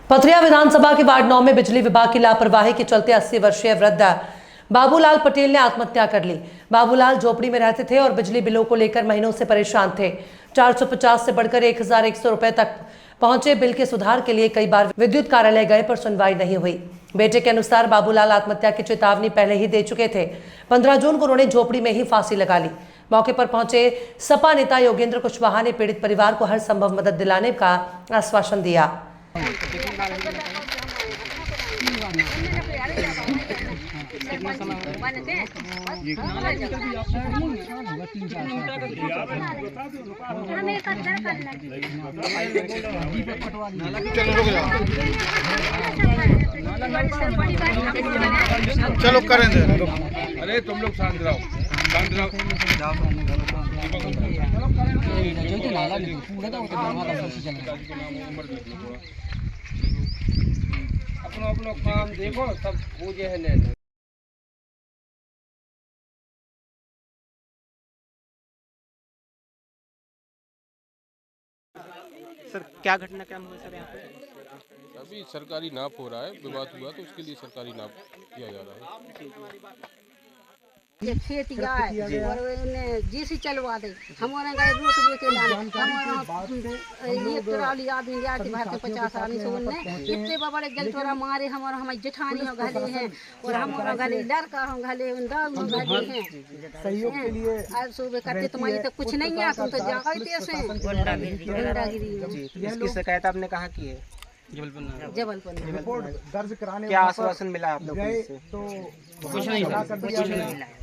पथरिया विधानसभा के वार्ड 9 में बिजली विभाग की लापरवाही के चलते 80 वर्षीय वृद्ध बाबूलाल पटेल ने आत्महत्या कर ली। बाबूलाल झोपड़ी में रहते थे और बिजली बिलों को लेकर महीनों से परेशान थे। 450 से बढ़कर 1100 रुपए तक पहुंचे बिल के सुधार के लिए कई बार विद्युत कार्यालय गए पर सुनवाई नहीं हुई। बेटे के अनुसार बाबूलाल आत्महत्या की चेतावनी पहले ही दे चुके थे। 15 जून को उन्होंने झोपड़ी में ही फांसी लगा ली। मौके पर पहुंचे सपा नेता योगेंद्र कुशवाहा ने पीड़ित परिवार को हर संभव मदद दिलाने का आश्वासन दिया। चलो करें दे। अरे तुम लोग शांत रहो, शांत रहो। अपना अपना काम देखो, सब पूजे है लेने। सर क्या घटनाक्रम हुआ सर यहाँ पे? अभी सरकारी नाप हो रहा है, विवाद हुआ तो उसके लिए सरकारी नाप किया जा रहा है। ये खेत जाए और उन्हें जीसी चलवा दे, हमारे गए रोक दे के लाने, हमारा ये ट्राली आदमी गया थी भारत 50 आदमी से उन्हें इतने बड़े गल थोड़ा मारे हमारा हमारी जेठानी हो घले हैं और हमारा घले लड़का हो घले उनका घले हैं सहयोग के लिए आज सुबह करते तुम्हारी तो कुछ नहीं है, तुम तो जागते से गुंडागिरी। इसकी शिकायत आपने कहाँ की है? जबलपुर रिपोर्ट दर्ज कराने क्या आश्वासन मिला आप लोगों गए से? तो कुछ नहीं मिला,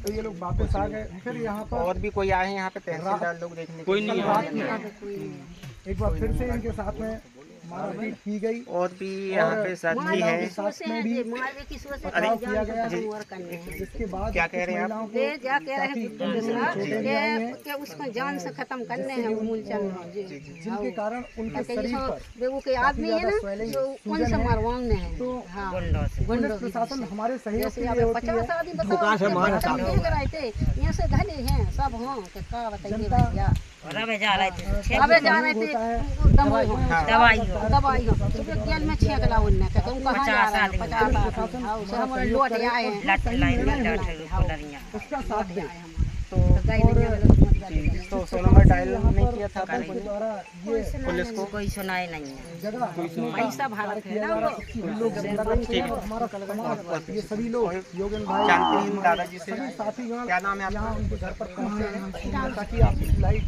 तो ये लोग वापस आ गए। फिर यहाँ पर और भी कोई आए हैं यहाँ पे तहसीलदार लोग देखने? कोई नहीं एक बार फिर से इनके साथ में मारपीट की गई और भी यहाँ पे साथी है। साथ में भी पथराव किया गया, जिसके बाद क्या कह रहे हैं आप? क्या कह रहे हैं कि उसको जान से खत्म करने हैं मूलचंद, जिनके कारण उनके शरीर पर वो के आदमी है ना तो कौन सा मरवाने हैं। तो पुलिस प्रशासन हमारे सहयोग के लिए होती है। 50 आदमी बताओ यहाँ से घने हैं सब हों क्या बताइए भैया। अबे जा रहे थे दवाई हो तो जेल में 6 गला उन्ने के तुम कहां जा रहे हैं 50 से हम लौट आए हैं उसका साथ दें तो सोनमर डायल नहीं किया था पुलिस को कोई सुनाए नहीं है। पैसा भारत है ना ये सभी लोग योगेंद्र भाई जानते हैं दादाजी से? साथीगण क्या नाम है यहाँ आपका? उनके घर पर पहुँचे हैं ताकि आप इस लाइव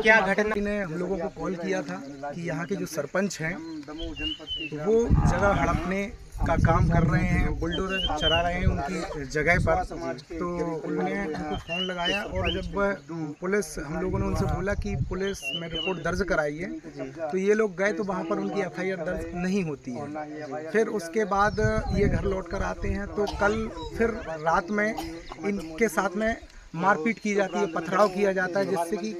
क्या घटना? ने हम लोगों को कॉल किया था कि यहाँ के जो सरपंच हैं वो जगह हड़पने का काम कर रहे हैं, बुलडोजर चला रहे हैं उनकी जगह पर। तो उन्होंने हमको फ़ोन लगाया और जब पुलिस, हम लोगों ने उनसे बोला कि पुलिस में रिपोर्ट दर्ज कराई है, तो ये लोग गए तो वहाँ पर उनकी FIR दर्ज नहीं होती है। फिर उसके बाद ये घर लौट कर आते हैं तो कल फिर रात में इनके साथ में मारपीट की जाती है, पथराव किया जाता है, जिससे कि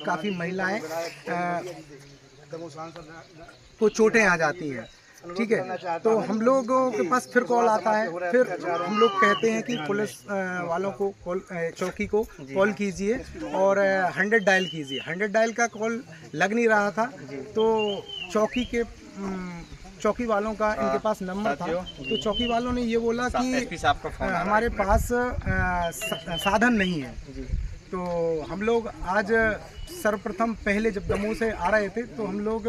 काफ़ी महिलाएं को चोटें आ जाती हैं। ठीक है, तो हम लोगों के पास फिर कॉल आता है, फिर हम लोग कहते हैं कि पुलिस वालों को कॉल, चौकी को कॉल कीजिए और 100 डायल कीजिए। 100 डायल का कॉल लग नहीं रहा था, तो चौकी वालों का इनके पास नंबर था, तो चौकी वालों ने ये बोला कि हमारे पास साधन नहीं है। तो हम लोग आज सर्वप्रथम पहले जब दमोह से आ रहे थे तो हम लोग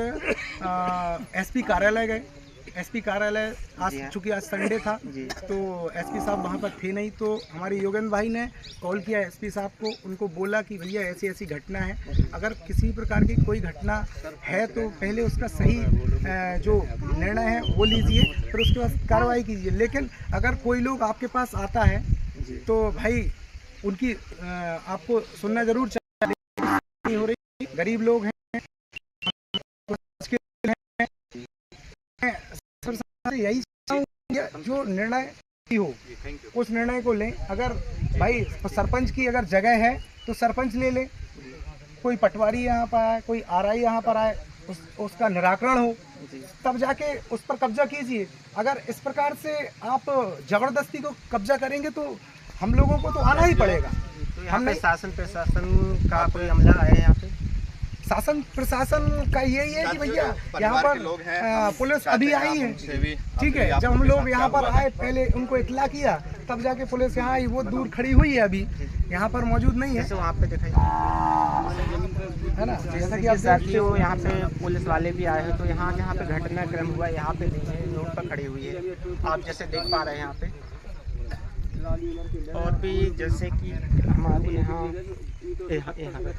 SP कार्यालय गए। SP कार्यालय आज चूँकि आज संडे था तो SP साहब वहाँ पर थे नहीं, तो हमारे योगेंद्र भाई ने कॉल किया SP साहब को, उनको बोला कि भैया ऐसी ऐसी घटना है, अगर किसी प्रकार की कोई घटना है तो पहले उसका सही जो निर्णय है वो लीजिए, फिर उसके बाद कार्रवाई कीजिए। लेकिन अगर कोई लोग आपके पास आता है तो भाई उनकी आपको सुनना जरूर चाहिए। हो रही गरीब लोग हैं, यही जो निर्णय हो उस निर्णय को लें। अगर भाई सरपंच की अगर जगह है तो सरपंच ले ले, कोई पटवारी यहाँ पर आए, कोई RI यहाँ पर आए, उसका निराकरण हो, तब जाके उस पर कब्जा कीजिए। अगर इस प्रकार से आप जबरदस्ती को कब्जा करेंगे तो हम लोगों को तो आना ही पड़ेगा। तो यहाँ पे शासन प्रशासन का कोई अमला है यहाँ पे? शासन प्रशासन का यही है कि भैया यहाँ पर पुलिस अभी आई है, ठीक है। जब हम लोग यहाँ पर आए पहले उनको इतला किया, तब जाके पुलिस यहाँ आई। वो दूर खड़ी हुई है, अभी यहाँ पर मौजूद नहीं है। जैसे वहाँ पे दिखाई है ना, जैसा कि आप साथियों यहाँ पे पुलिस वाले भी आए हैं, तो यहाँ जहाँ पे घटनाक्रम हुआ यहाँ पे नहीं है, रोड पर खड़ी हुई है, आप जैसे देख पा रहे हैं यहाँ पे। और भी जैसे कि हमारे यहाँ जैसे कि यहाँ पे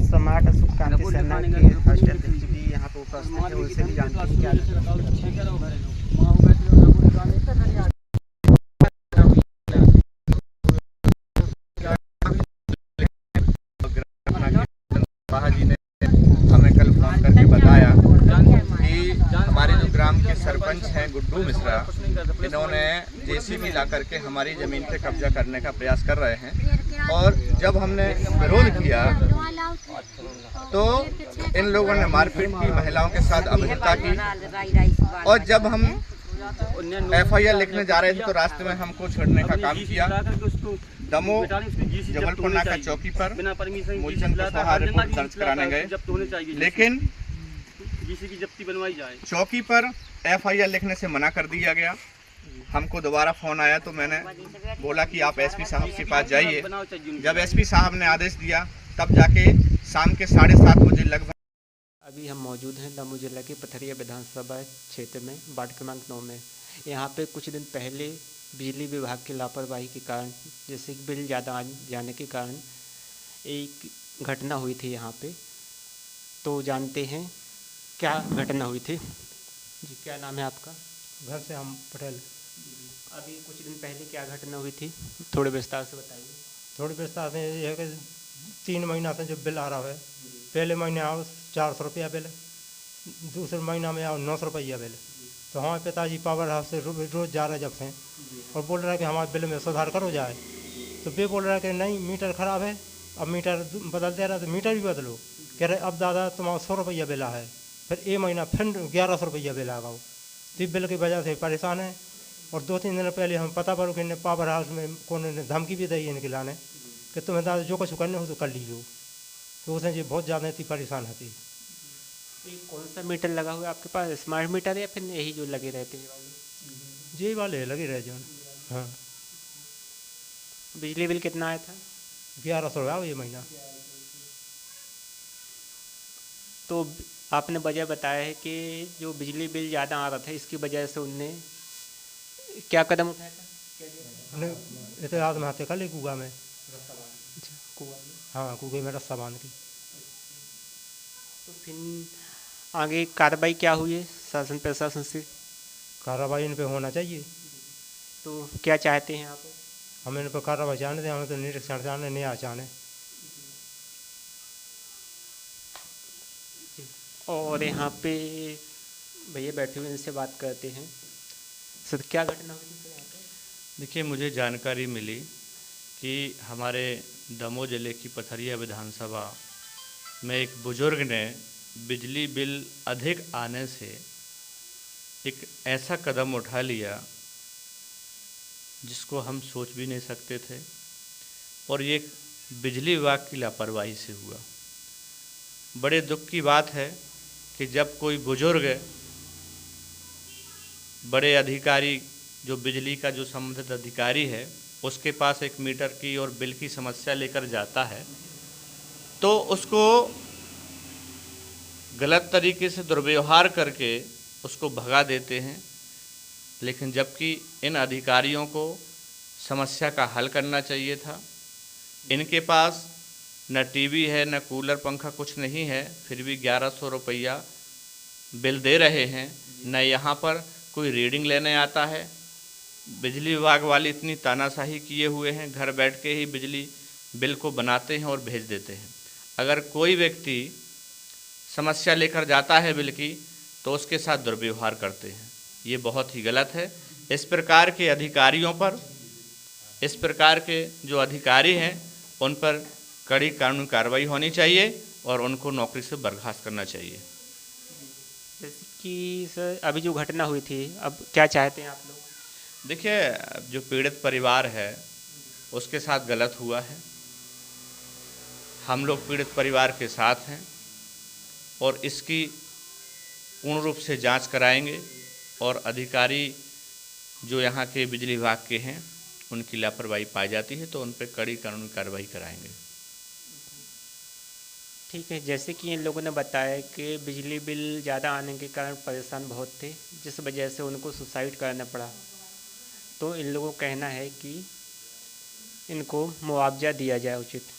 समाट अशोक क्रांति सेना के फर्स्ट अध्यक्ष भी यहाँ पे उपस्थित है, उनसे भी जानते हैं क्या जी ने हमें कल फोन करके बताया कि हमारे जो ग्राम के सरपंच हैं गुड्डू मिश्रा, इन्होंने जेसीबी ला करके हमारी ज़मीन पे कब्जा करने का प्रयास कर रहे हैं। और जब हमने विरोध किया तो इन लोगों ने मारपीट की, महिलाओं के साथ अभद्रता की। और जब हम FIR लिखने जा रहे थे तो रास्ते में हमको छोड़ने का काम किया। दमोह जबलपुर नाका चौकी पर मूलचंद कुशवाहा रिपोर्ट दर्ज कराने गए, लेकिन जब्ती बनवाई जाए चौकी पर FIR लिखने से मना कर दिया गया। हमको दोबारा फ़ोन आया तो मैंने बोला कि आप SP साहब के पास जाइए। जब SP साहब ने आदेश दिया तब जाके शाम के 7:30 बजे लगभग अभी हम मौजूद हैं दमोह जिला के पथरिया विधानसभा क्षेत्र में, वार्ड क्रमांक 9 में। यहाँ पे कुछ दिन पहले बिजली विभाग की लापरवाही के कारण, जैसे कि बिल ज़्यादा आ जाने के कारण एक घटना हुई थी यहाँ पे। तो जानते हैं क्या घटना हुई थी। जी, क्या नाम है आपका? घर से हम पटेल। अभी कुछ दिन पहले क्या घटना हुई थी, थोड़े विस्तार से बताइए। थोड़ी विस्तार से ये है कि 3 महीना से जो बिल आ रहा है, पहले महीने आओ 400 रुपया बिल, दूसरे महीना में आओ 900 रुपया बिल। तो हमारे पिताजी पावर हाउस से रोज़ जा रहे जब से, और बोल रहा है कि हमारे बिल में सुधार करो जाए। तो वे बोल रहा है कि नहीं, मीटर ख़राब है, अब मीटर बदल दे रहा, तो मीटर भी बदलो। कह रहे अब दादा तुम्हारा 100 रुपया बिल है, फिर एक महीना फिर 1100 रुपया बिल आ गया। तो बिल की वजह से परेशान है। और 2-3 दिन पहले हम पता करो कि इन्हें पावर हाउस में कौन ने धमकी भी दी इनके लाने कि तुम्हें दादा जो कुछ करने हो तो कर लीजिए। तो उसने जी बहुत ज़्यादा थी परेशान होती। कौन सा मीटर लगा हुआ है आपके पास, स्मार्ट मीटर है या फिर यही जो लगे रहते हैं वाले? जी वाले लगे रहे जो। हाँ, बिजली बिल कितना आया था? 1100 रुपया ये महीना। तो आपने वजह बताया है कि जो बिजली बिल ज़्यादा आ रहा था, इसकी वजह से उनने क्या कदम उठाया था? इतिहास में हाथे कल कुआ में। अच्छा, कुआ में? हाँ, कुएं में रस्सा बांध के। तो फिर आगे कार्रवाई क्या हुई है शासन प्रशासन से? कार्रवाई इन पे होना चाहिए। तो क्या चाहते हैं आप? हम इन पर कार्रवाई चाहते थे, हमें तो निरीक्षण चाहने नहीं आ चाहने। और यहाँ पे भैया बैठे हुए, इनसे बात करते हैं। सर, क्या घटना हुई थी यहाँ पे? देखिए, मुझे जानकारी मिली कि हमारे दमोह जिले की पथरिया विधानसभा में एक बुजुर्ग ने बिजली बिल अधिक आने से एक ऐसा कदम उठा लिया जिसको हम सोच भी नहीं सकते थे, और ये बिजली विभाग की लापरवाही से हुआ। बड़े दुख की बात है कि जब कोई बुजुर्ग बड़े अधिकारी, जो बिजली का जो संबंधित अधिकारी है, उसके पास एक मीटर की और बिल की समस्या लेकर जाता है तो उसको गलत तरीके से दुर्व्यवहार करके उसको भगा देते हैं। लेकिन जबकि इन अधिकारियों को समस्या का हल करना चाहिए था। इनके पास न टीवी है, न कूलर पंखा, कुछ नहीं है, फिर भी 1100 रुपया बिल दे रहे हैं। न यहाँ पर कोई रीडिंग लेने आता है। बिजली विभाग वाले इतनी तानाशाही किए हुए हैं, घर बैठ के ही बिजली बिल को बनाते हैं और भेज देते हैं। अगर कोई व्यक्ति समस्या लेकर जाता है बिल की तो उसके साथ दुर्व्यवहार करते हैं। ये बहुत ही गलत है। इस प्रकार के अधिकारियों पर, इस प्रकार के जो अधिकारी हैं उन पर कड़ी कानूनी कार्रवाई होनी चाहिए और उनको नौकरी से बर्खास्त करना चाहिए। जैसे कि सर अभी जो घटना हुई थी, अब क्या चाहते हैं आप लोग? देखिए, जो पीड़ित परिवार है उसके साथ गलत हुआ है, हम लोग पीड़ित परिवार के साथ हैं और इसकी पूर्ण रूप से जांच कराएंगे और अधिकारी जो यहाँ के बिजली विभाग के हैं उनकी लापरवाही पाई जाती है तो उन पर कड़ी कानूनी कार्रवाई कराएंगे। ठीक है, जैसे कि इन लोगों ने बताया कि बिजली बिल ज़्यादा आने के कारण परेशान बहुत थे, जिस वजह से उनको सुसाइड करना पड़ा। तो इन लोगों का कहना है कि इनको मुआवजा दिया जाए उचित।